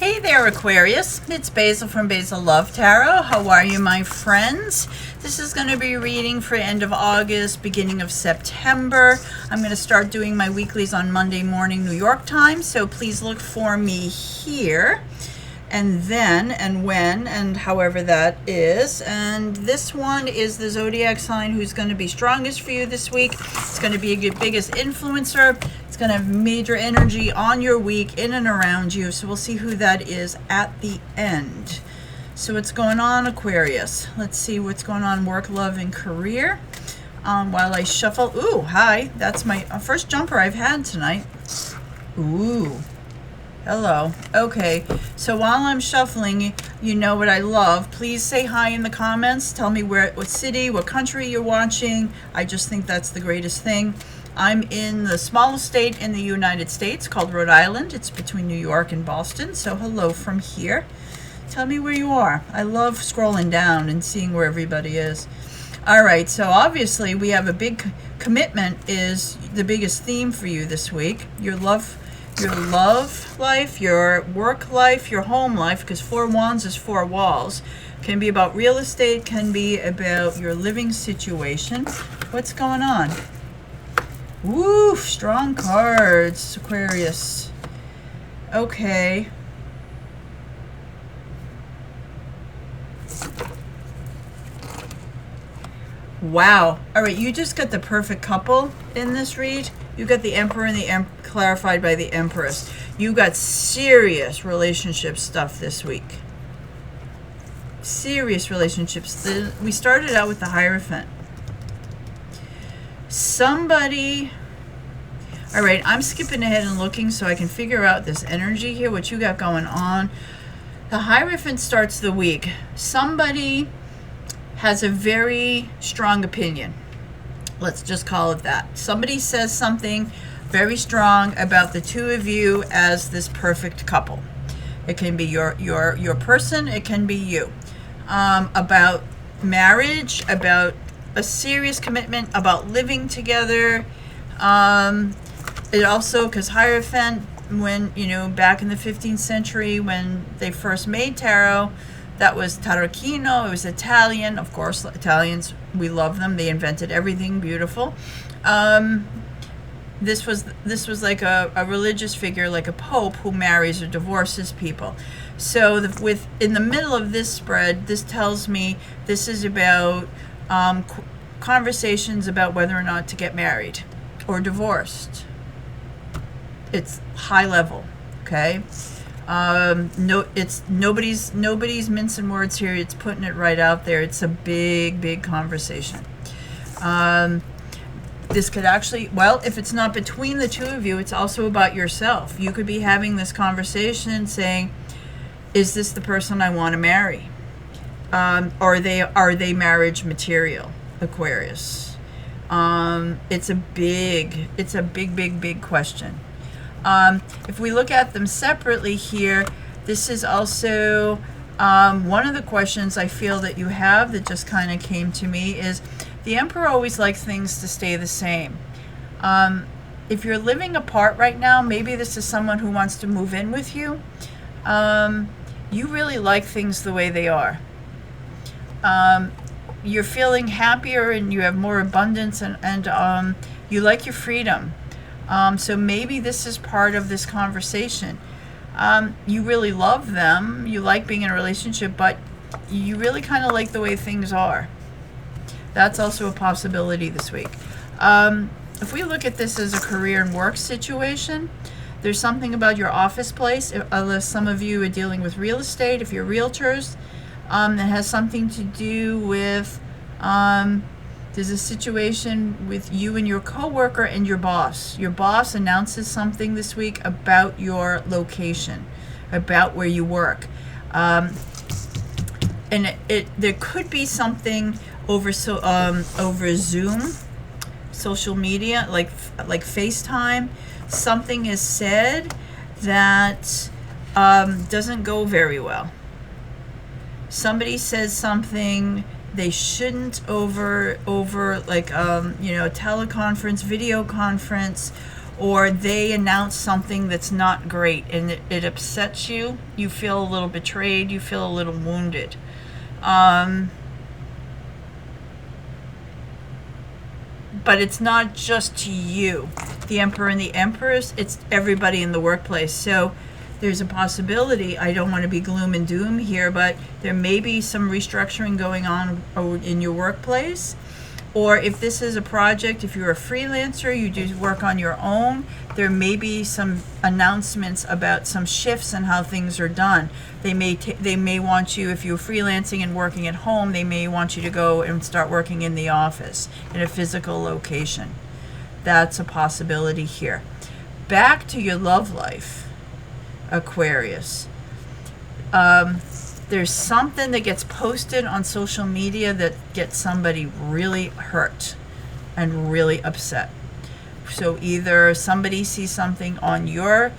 Hey there, Aquarius. It's Basil from Basil Love Tarot. How are you, my friends? This is going to be a reading for end of August, beginning of September. I'm going to start doing my weeklies on Monday morning, New York time, so please look for me here. And then, and when, and however that is. And this one is the zodiac sign who's going to be strongest for you this week. It's going to be your biggest influencer. It's going to have major energy on your week, in and around you. So we'll see who that is at the end. So what's going on, Aquarius? Let's see what's going on, work, love, and career. While I shuffle. Ooh, hi. That's my first jumper I've had tonight. Ooh. Hello. Okay, so while I'm shuffling, you know what I love. Please say hi in the comments. Tell me what city, what country you're watching. I just think that's the greatest thing. I'm in the smallest state in the United States called Rhode Island. It's between New York and Boston, so hello from here. Tell me where you are. I love scrolling down and seeing where everybody is. All right, so obviously we have a big commitment is the biggest theme for you this week. Your love life, your work life, your home life, because 4 wands is 4 walls. Can be about real estate, can be about your living situation. What's going on? Woo, strong cards, Aquarius. Okay. Wow. All right, you just got the perfect couple in this read. You got the Emperor and the clarified by the Empress. You got serious relationship stuff this week. Serious relationships. We started out with the Hierophant. Somebody... All right, I'm skipping ahead and looking so I can figure out this energy here, what you got going on. The Hierophant starts the week. Somebody has a very strong opinion. Let's just call it that. Somebody says something very strong about the two of you as this perfect couple. It can be your person, it can be you. About marriage, about a serious commitment, about living together. It also, because Hierophant, when, back in the 15th century when they first made tarot, that was Tarocchino, it was Italian. Of course, Italians, we love them. They invented everything beautiful. This was like a religious figure, like a pope who marries or divorces people. So in the middle of this spread, this tells me this is about conversations about whether or not to get married or divorced. It's high level, okay? No, it's nobody's mincing words here. It's putting it right out there. It's a big conversation. This could actually, well, if it's not between the two of you, it's also about yourself. You could be having this conversation saying, is this the person I want to marry? Are they marriage material, Aquarius? It's a big question. If we look at them separately here, this is also one of the questions I feel that you have that just kind of came to me is the Emperor always likes things to stay the same. If you're living apart right now, maybe this is someone who wants to move in with you. You really like things the way they are. You're feeling happier and you have more abundance and you like your freedom. So maybe this is part of this conversation. You really love them. You like being in a relationship, but you really kind of like the way things are. That's also a possibility this week. If we look at this as a career and work situation, there's something about your office place, unless some of you are dealing with real estate, if you're realtors, that has something to do with... there's a situation with you and your coworker and your boss. Your boss announces something this week about your location, about where you work. And there could be something over Zoom, social media, like FaceTime. Something is said that doesn't go very well. Somebody says something they shouldn't over like teleconference, video conference, or they announce something that's not great and it upsets you. You feel a little betrayed, you feel a little wounded. But it's not just to you. The Emperor and the Empress, it's everybody in the workplace. So there's a possibility, I don't want to be gloom and doom here, but there may be some restructuring going on in your workplace. Or if this is a project, if you're a freelancer, you do work on your own, there may be some announcements about some shifts in how things are done. They may want you, if you're freelancing and working at home, they may want you to go and start working in the office, in a physical location. That's a possibility here. Back to your love life, Aquarius. There's something that gets posted on social media that gets somebody really hurt and really upset. So either somebody sees something on your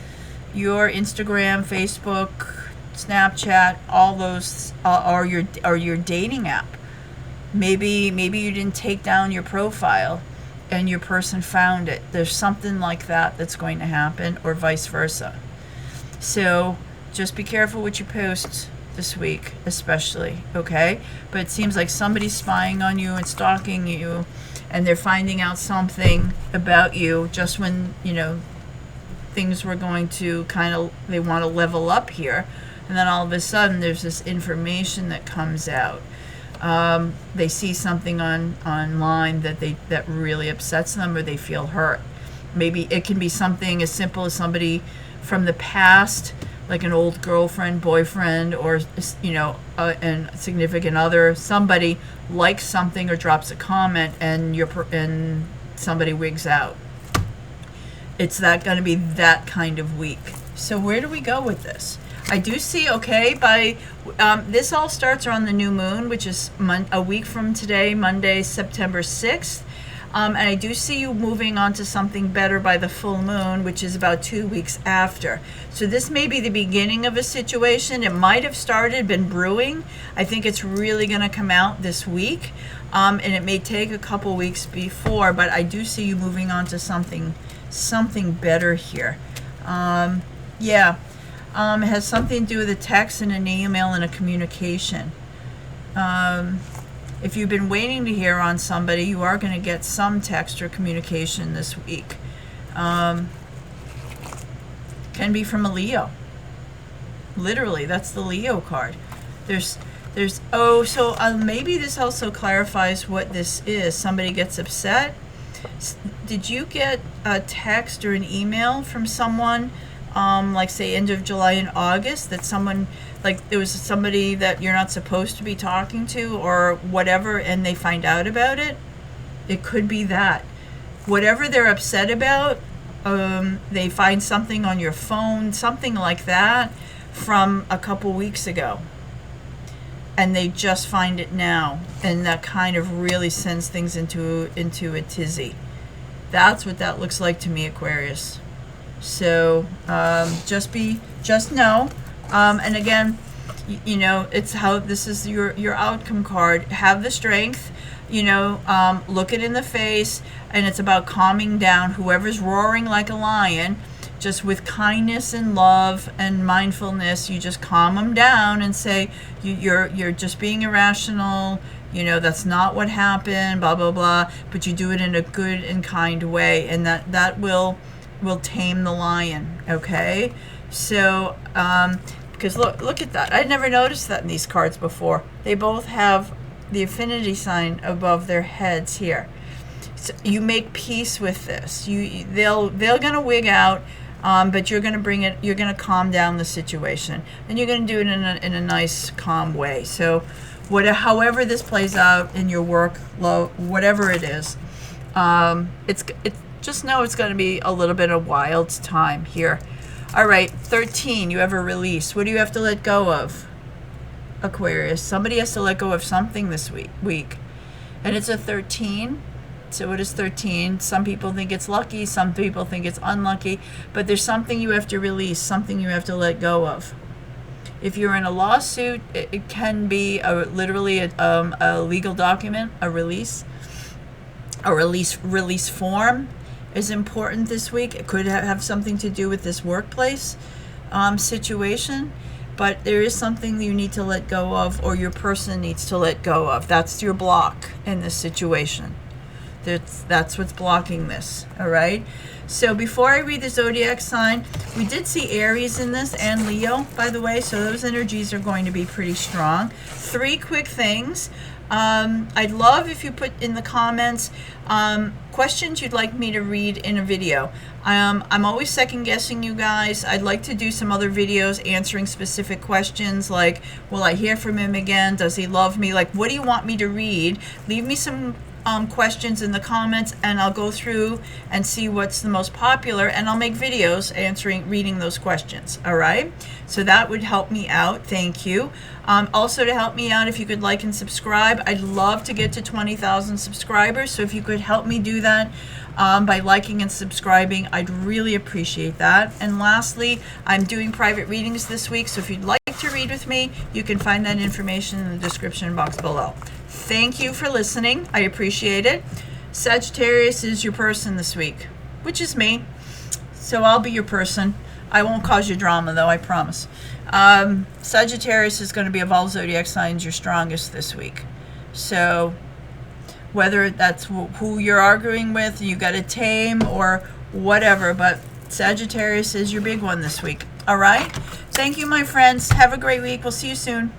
Instagram, Facebook, Snapchat, all those, or your dating app. Maybe you didn't take down your profile and your person found it. There's something like that that's going to happen, or vice versa. So just be careful what you post this week, especially, okay? But it seems like somebody's spying on you and stalking you, and they're finding out something about you just when, things were going to they want to level up here, and then all of a sudden there's this information that comes out. They see something online that really upsets them, or they feel hurt. Maybe it can be something as simple as somebody from the past, like an old girlfriend, boyfriend, or and significant other. Somebody likes something or drops a comment, and somebody wigs out. It's going to be that kind of week. So where do we go with this? I do see, this all starts around the new moon, which is a week from today, Monday, September 6th. And I do see you moving on to something better by the full moon, which is about 2 weeks after. So this may be the beginning of a situation. It might have been brewing. I think it's really going to come out this week. And it may take a couple weeks before, but I do see you moving on to something better here. It has something to do with a text and an email and a communication. If you've been waiting to hear on somebody, you are going to get some text or communication this week. Can be from a Leo. Literally, that's the Leo card. Maybe this also clarifies what this is. Somebody gets upset. Did you get a text or an email from someone, like say end of July and August, that someone, like there was somebody that you're not supposed to be talking to or whatever, and they find out about it? It could be that. Whatever they're upset about, they find something on your phone, something like that, from a couple weeks ago. And they just find it now. And that kind of really sends things into a tizzy. That's what that looks like to me, Aquarius. So just know. And again, it's how this is your outcome card. Have the strength, look it in the face, and it's about calming down whoever's roaring like a lion. Just with kindness and love and mindfulness, you just calm them down and say, you're just being irrational. That's not what happened, blah, blah, blah. But you do it in a good and kind way, and that will tame the lion, okay? So, because look at that. I'd never noticed that in these cards before. They both have the affinity sign above their heads here. So you make peace with this. They're gonna wig out, but you're gonna bring it. You're gonna calm down the situation, and you're gonna do it in a nice, calm way. So, however this plays out in your work, whatever it is, it's just know it's going to be a little bit of wild time here. All right, 13, you have a release. What do you have to let go of, Aquarius? Somebody has to let go of something this week. And it's a 13. So what is 13? Some people think it's lucky. Some people think it's unlucky. But there's something you have to release, something you have to let go of. If you're in a lawsuit, it can be literally a legal document, a release form. is important this week. It could have something to do with this workplace situation, but there is something you need to let go of, or your person needs to let go of. That's your block in this situation. That's what's blocking this, all right? So before I read the zodiac sign, we did see Aries in this and Leo, by the way, so those energies are going to be pretty strong. 3 quick things. I'd love if you put in the comments questions you'd like me to read in a video. I'm always second guessing you guys. I'd like to do some other videos answering specific questions like, will I hear from him again? Does he love me? Like, what do you want me to read? Leave me some questions in the comments, and I'll go through and see what's the most popular, and I'll make videos reading those questions. All right, so that would help me out. Thank you. Also, to help me out, if you could like and subscribe, I'd love to get to 20,000 subscribers, so if you could help me do that by liking and subscribing, I'd really appreciate that. And lastly, I'm doing private readings this week, so if you'd like to read with me, you can find that information in the description box below. Thank you for listening. I appreciate it. Sagittarius is your person this week, which is me. So I'll be your person. I won't cause you drama, though, I promise. Sagittarius is going to be of all zodiac signs your strongest this week. So whether that's who you're arguing with, you got to tame or whatever, but Sagittarius is your big one this week. All right? Thank you, my friends. Have a great week. We'll see you soon.